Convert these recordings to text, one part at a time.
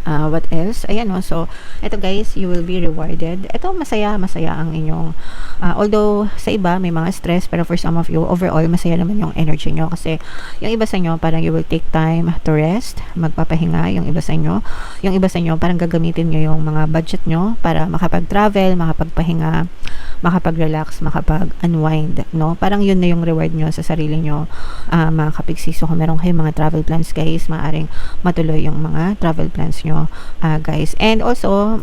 What else? Ayan, no? So, ito guys, you will be rewarded. Ito, masaya ang inyong, although sa iba may mga stress, pero for some of you, overall, masaya naman yung energy nyo. Kasi, yung iba sa inyo, parang you will take time to rest, magpapahinga, yung iba sa inyo. Yung iba sa inyo, parang gagamitin nyo yung mga budget nyo para makapag-travel, makapagpahinga, makapag-relax, makapag-unwind, no? Parang yun na yung reward nyo sa sarili nyo, mga kapiksi. So, kung meron kayong mga travel plans, guys, maaring matuloy yung mga travel plans nyo, guys. And also,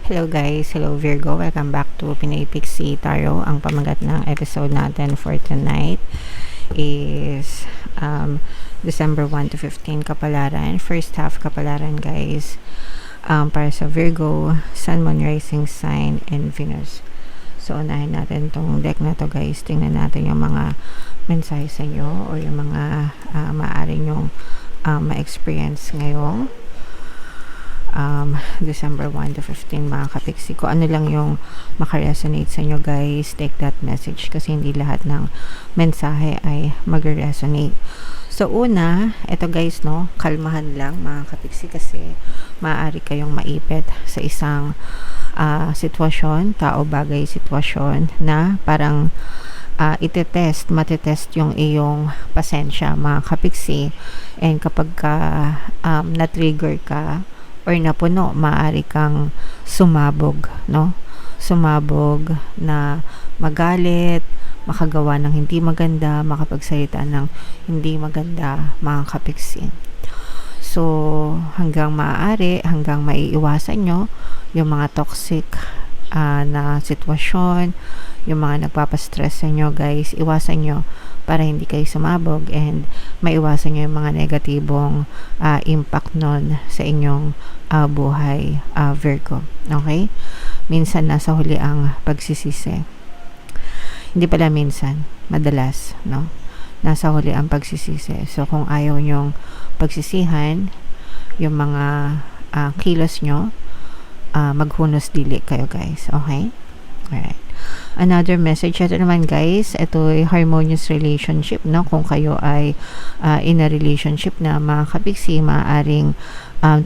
hello guys, hello Virgo, welcome back to Pinay Pixie Tarot. Ang pamagat ng episode natin for tonight is December 1 to 15 kapalaran, first half kapalaran, guys, para sa Virgo, Sun, Moon, Rising Sign, and Venus. So, unahin natin tong deck na to, guys. Tingnan natin yung mga mensahe sa inyo or yung mga maaari nyong ma-experience ngayong December 1 to 15, mga kapiksi. Kung ano lang yung makaresonate sa inyo, guys, take that message kasi hindi lahat ng mensahe ay mag-resonate. So, una, eto guys, no, kalmahan lang, mga kapiksi, kasi maaari kayong maipit sa isang sitwasyon, tao, bagay, sitwasyon na parang matitest yung iyong pasensya, mga kapiksi. And kapag na-trigger ka or napuno, maaari kang sumabog, no? Sumabog na magalit, makagawa ng hindi maganda, makapagsalita ng hindi maganda, mga kapiksi. So, hanggang maaari, hanggang maiiwasan nyo yung mga toxic na sitwasyon, yung mga nagpapastress sa inyo, guys, iwasan nyo para hindi kayo sumabog and maiwasan nyo yung mga negatibong impact nun sa inyong buhay, Virgo. Okay? Minsan nasa huli ang pagsisisi. Hindi pala minsan, madalas, no? Nasa huli ang pagsisisi. So, kung ayaw nyong pagsisihan yung mga kilos nyo, maghunos dili kayo, guys. Okay? Alright. Another message, ito naman, guys, ito ay harmonious relationship, no? Kung kayo ay in a relationship na, mga kapiksi, maaaring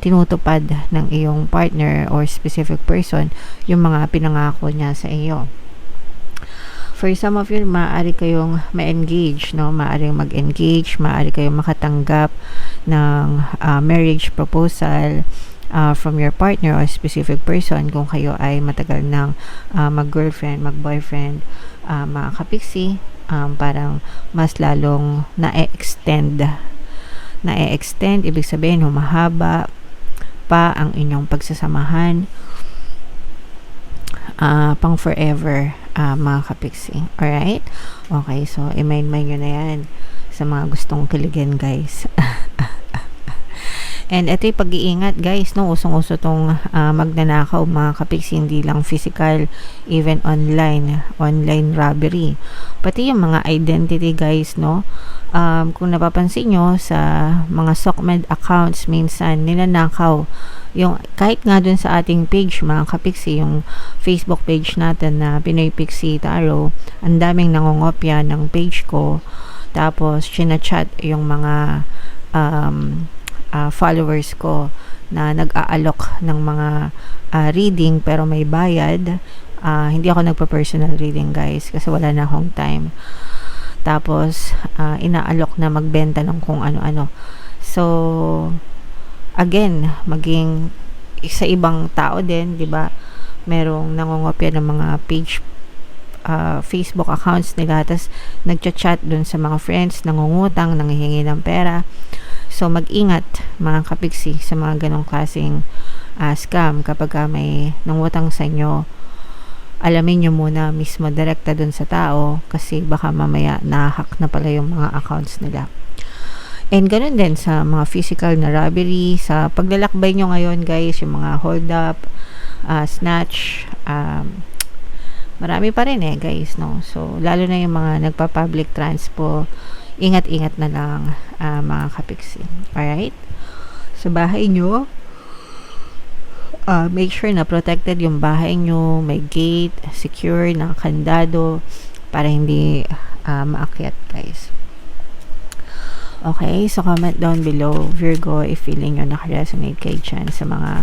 tinutupad ng iyong partner or specific person yung mga pinangako niya sa iyo. For some of you, maaari kayong ma-engage, no? Maaari mag-engage, maaari kayong makatanggap ng marriage proposal from your partner or specific person kung kayo ay matagal ng mag-girlfriend, mag-boyfriend, mga kapiksi. Parang mas lalong na-extend, ibig sabihin humahaba pa ang inyong pagsasamahan pang forever, mga kapiksi. Alright? Okay, so i-mind nyo na yan sa mga gustong kiligin, guys. And ito'y pag-iingat, guys, no? Usong-uso tong magnanakaw, mga kapiksi, hindi lang physical, even online robbery. Pati yung mga identity, guys, no? Kung napapansin nyo sa mga SOCMED accounts, minsan nilanakaw yung, kahit nga dun sa ating page, mga kapiksi, yung Facebook page natin na Pinoy Pixie Tarot, ang daming nangongopya ng page ko, tapos chinachat yung mga followers ko na nag-aalok ng mga reading pero may bayad. Hindi ako nagpa-personal reading, guys, kasi wala na akong time. Tapos inaalok na magbenta ng kung ano-ano. So again, maging sa ibang tao din, 'di ba? Merong nangongopya ng mga page, Facebook accounts nila, tapos nagchat-chat dun sa mga friends, nangungutang, nanghihingi ng pera. So, mag-ingat, mga kapiksi, sa mga ganong klaseng scam. Kapag may nangutang sa inyo, alamin nyo muna mismo direkta dun sa tao, kasi baka mamaya na-hack na pala yung mga accounts nila. And ganun din sa mga physical na robbery, sa paglalakbay nyo ngayon, guys, yung mga hold up, snatch, marami pa rin guys, no? So, lalo na yung mga nagpa-public transpo, ingat-ingat na lang, mga kapiksi. Alright? Sa bahay nyo, make sure na protected yung bahay nyo, may gate, secure, nakakandado, para hindi maakyat guys. Okay, so comment down below, Virgo, if feeling nyo nakaresonate kayo dyan sa mga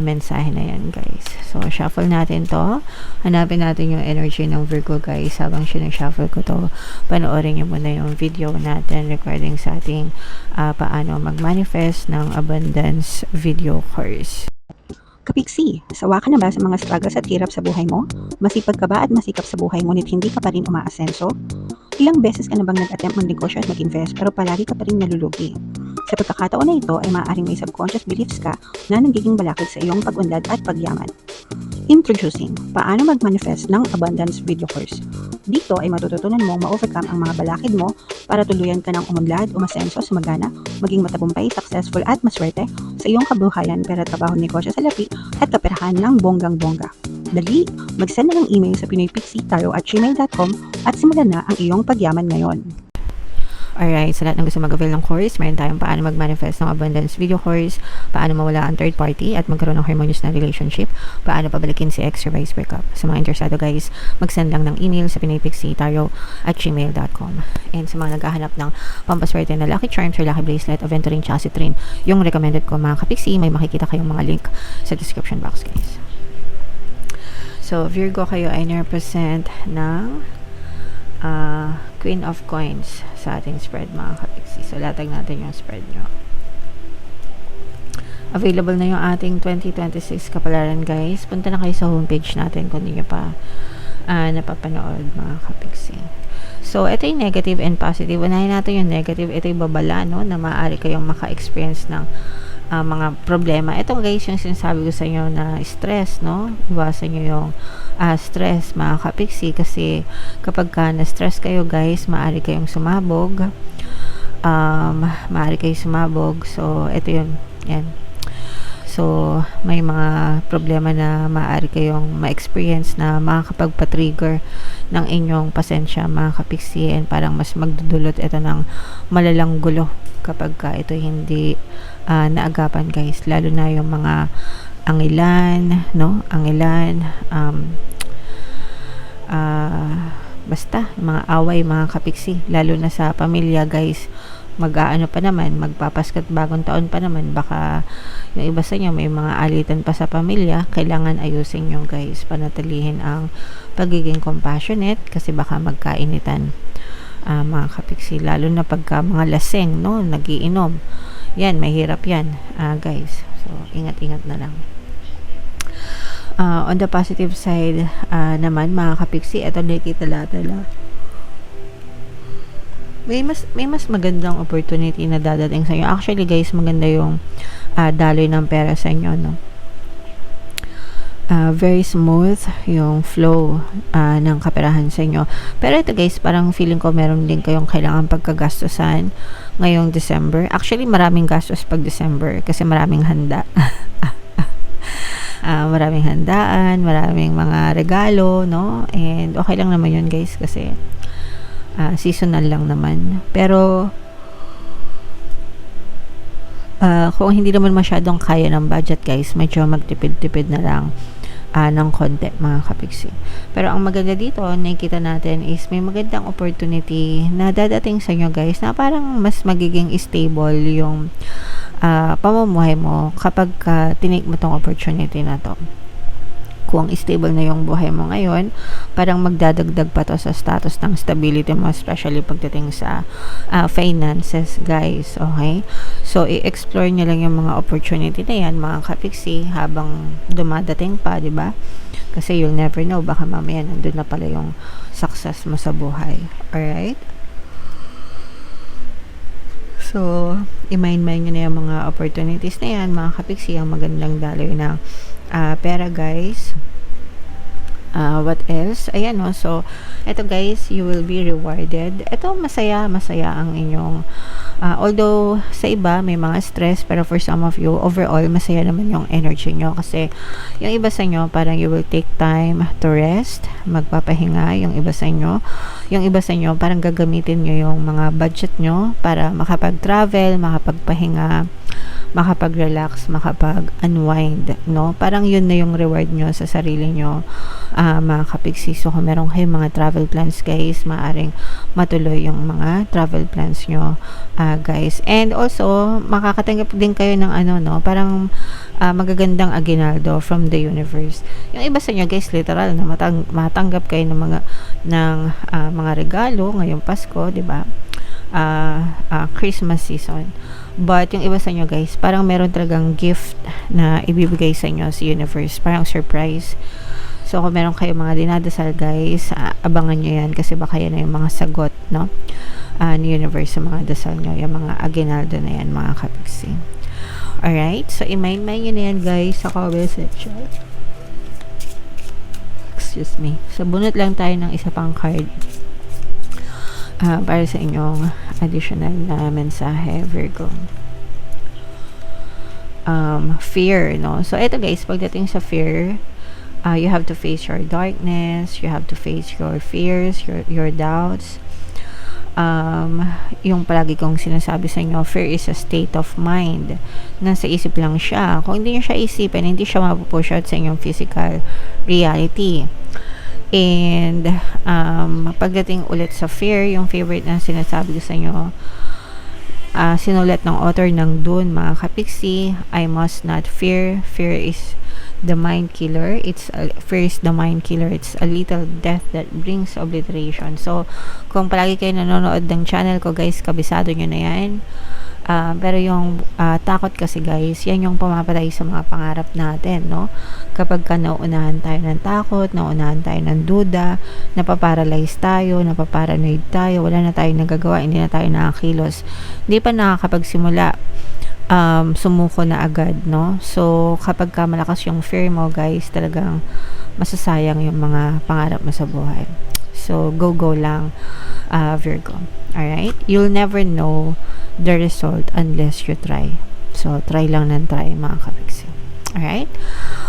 mensahe na yan guys. So shuffle natin to, hanapin natin yung energy ng Virgo guys. Habang sinashuffle ko to, panoorin nyo muna yung video natin regarding sa ating paano mag-manifest ng abundance video course. Kapiksi, sawa ka na ba sa mga struggles at hirap sa buhay mo? Masipag ka ba at masikap sa buhay ngunit hindi ka pa rin umaasenso? Ilang beses ka na bang nag-attempt magnegosyo at mag-invest pero palagi ka pa rin nalulugi? Sa pagkakataon na ito ay maaaring may subconscious beliefs ka na nagiging balakid sa iyong pag-unlad at pagyaman. Introducing, paano mag-manifest ng abundance video course. Dito ay matututunan mong ma-overcome ang mga balakid mo para tuluyan ka ng umunlad, umasenso, sumagana, maging matagumpay, successful at maswerte sa iyong kabuhayan, pera, trabaho, negosyo, salapi at kaperahan ng bonggang-bongga. Dali, mag-send na ng email sa pinoypixie@gmail.com at simulan na ang iyong pagyaman ngayon. Alright, sa lahat ng gusto mag-avail ng course, meron tayong paano mag-manifest ng abundance video course, paano mawala ang third party at magkaroon ng harmonious na relationship, paano pabalikin si ex or vice breakup. Sa mga interesado guys, mag-send lang ng email sa pinoypixie@gmail.com. And sa mga naghahanap ng pampaswerte na lucky charms or lucky bracelet, aventurine tsaka citrine, yung recommended ko mga kapixie, may makikita kayong mga link sa description box guys. So, Virgo, kayo ay represent ng Queen of Coins sa ating spread mga kapixie. So, latag natin yung spread nyo. Available na yung ating 2026 kapalaran guys. Punta na kayo sa homepage natin kung hindi nyo pa napapanood mga kapixie. So, ito yung negative and positive. Unahin natin yung negative. Ito yung babala, no? Na maaari kayong maka-experience ng mga problema. Ito guys, yung sinasabi ko sa inyo na stress, no? Iwasan nyo yung stress, mga kapixie, kasi kapag na-stress kayo guys, maaari kayong sumabog. Maaari kayong sumabog. So, ito yun. Yan. So, may mga problema na maaari kayong ma-experience na makakapagpa-trigger ng inyong pasensya, mga kapixie, and parang mas magdudulot ito ng malalang gulo kapag ito hindi naagapan guys, lalo na yung mga angilan, no? Angilan, basta mga away, mga kapixie, lalo na sa pamilya guys. Mag-aano pa naman, magpapaskat bagong taon pa naman, baka yung iba sa inyo may mga alitan pa sa pamilya. Kailangan ayusin nyo guys, panatilihin ang pagiging compassionate kasi baka magkainitan, mga kapixie, lalo na pagka mga laseng, no, nagiinom. Yan, mahirap yan guys. So, ingat-ingat na lang. On the positive side naman mga kapixie, ito nakikita natin may mas magandang opportunity na dadating sa inyo. Actually guys, maganda yung daloy ng pera sa inyo, no? Very smooth yung flow ng kaperahan sa inyo. Pero ito guys, parang feeling ko meron din kayong kailangan pagkagastusan ngayong December. Actually, maraming gastos pag December kasi maraming handa. Maraming handaan, maraming mga regalo, no? And okay lang naman yun guys kasi seasonal lang naman. Pero kung hindi naman masyadong kaya ng budget guys, medyo magtipid-tipid na lang ng konti mga kapixie. Pero ang maganda dito, nakikita natin is may magandang opportunity na dadating sa inyo guys na parang mas magiging stable yung pamumuhay mo kapag tinake mo tong opportunity na to. Kung stable na yung buhay mo ngayon, parang magdadagdag pa to sa status ng stability mo, especially pagdating sa finances guys. Okay, so i-explore nyo lang yung mga opportunity na yan mga kapixie habang dumadating pa, di ba? Kasi you'll never know, baka mamaya nandun na pala yung success mo sa buhay. Alright, so i-mind nyo na yung mga opportunities na yan mga kapixie. Ang magandang daloy na pera guys. What else? Ayan, no? So eto guys, you will be rewarded. Ito masaya ang inyong although sa iba may mga stress, pero for some of you, overall masaya naman yung energy nyo kasi yung iba sa inyo parang you will take time to rest, magpapahinga. Yung iba sa inyo parang gagamitin nyo yung mga budget nyo para makapag-travel, makapagpahinga, makapag-relax, makapag-unwind, no? Parang yun na yung reward nyo sa sarili nyo, mga kapiksi. So, kung meron kayong mga travel plans, guys, maaring matuloy yung mga travel plans nyo, guys. And also, makakatanggap din kayo ng parang magagandang aguinaldo from the universe. Yung iba sa inyo, guys, literal na matanggap kayo ng mga regalo ngayong Pasko, 'di ba? Christmas season. But yung iba sa inyo, guys, parang meron talagang gift na ibibigay sa inyo sa universe, parang surprise. So kung meron kayong mga dinadasal, guys, abangan nyo yan kasi baka yan na yung mga sagot, no? Ni universe sa mga dasal nyo, yung mga aguinaldo na yan, mga kapiksi. Alright, so i-mind nyo na yan, guys, sa comment section. Excuse me. So bunot lang tayo ng isa pang card para sa inyong additional na mensahe, Virgo. Fear, no? So ito, guys, pagdating sa fear, you have to face your darkness, you have to face your fears, your doubts. Yung palagi kong sinasabi sa inyo, fear is a state of mind. Nasa isip lang siya. Kung hindi nyo siya isipin, hindi siya mapupush out sa inyong physical reality. And pagdating ulit sa fear, yung favorite na sinasabi ko sa inyo, sinulat ng author ng Dune, mga kapiksi, I must not fear. Fear is the mind killer. Fear is the mind killer. It's a little death that brings obliteration. So, kung palagi kayo nanonood ng channel ko, guys, kabisado nyo na yan. Pero yung takot kasi, guys, yan yung pumapatay sa mga pangarap natin, no? Kapag ka nauunahan tayo ng takot, nauunahan tayo ng duda, napaparalyze tayo, napaparanoid tayo, wala na tayong nagagawa, hindi na tayo nakakilos, hindi pa nakakapagsimula, sumuko na agad, no? So, kapag ka malakas yung fear mo, guys, talagang masasayang yung mga pangarap mo sa buhay. So, go lang, Virgo. Alright? You'll never know the result unless you try. So, try lang ng try, mga kapiksi. Alright?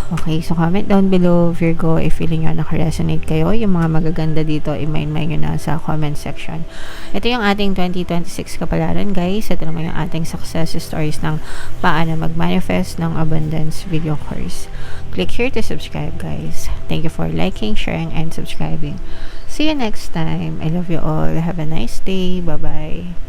Okay, so comment down below, Virgo, if feeling nyo naka-resonate kayo. Yung mga magaganda dito, i-mind nyo na sa comment section. Ito yung ating 2026 kapalaran, guys. Ito naman yung ating success stories ng paano mag-manifest ng abundance video course. Click here to subscribe, guys. Thank you for liking, sharing, and subscribing. See you next time. I love you all. Have a nice day. Bye-bye.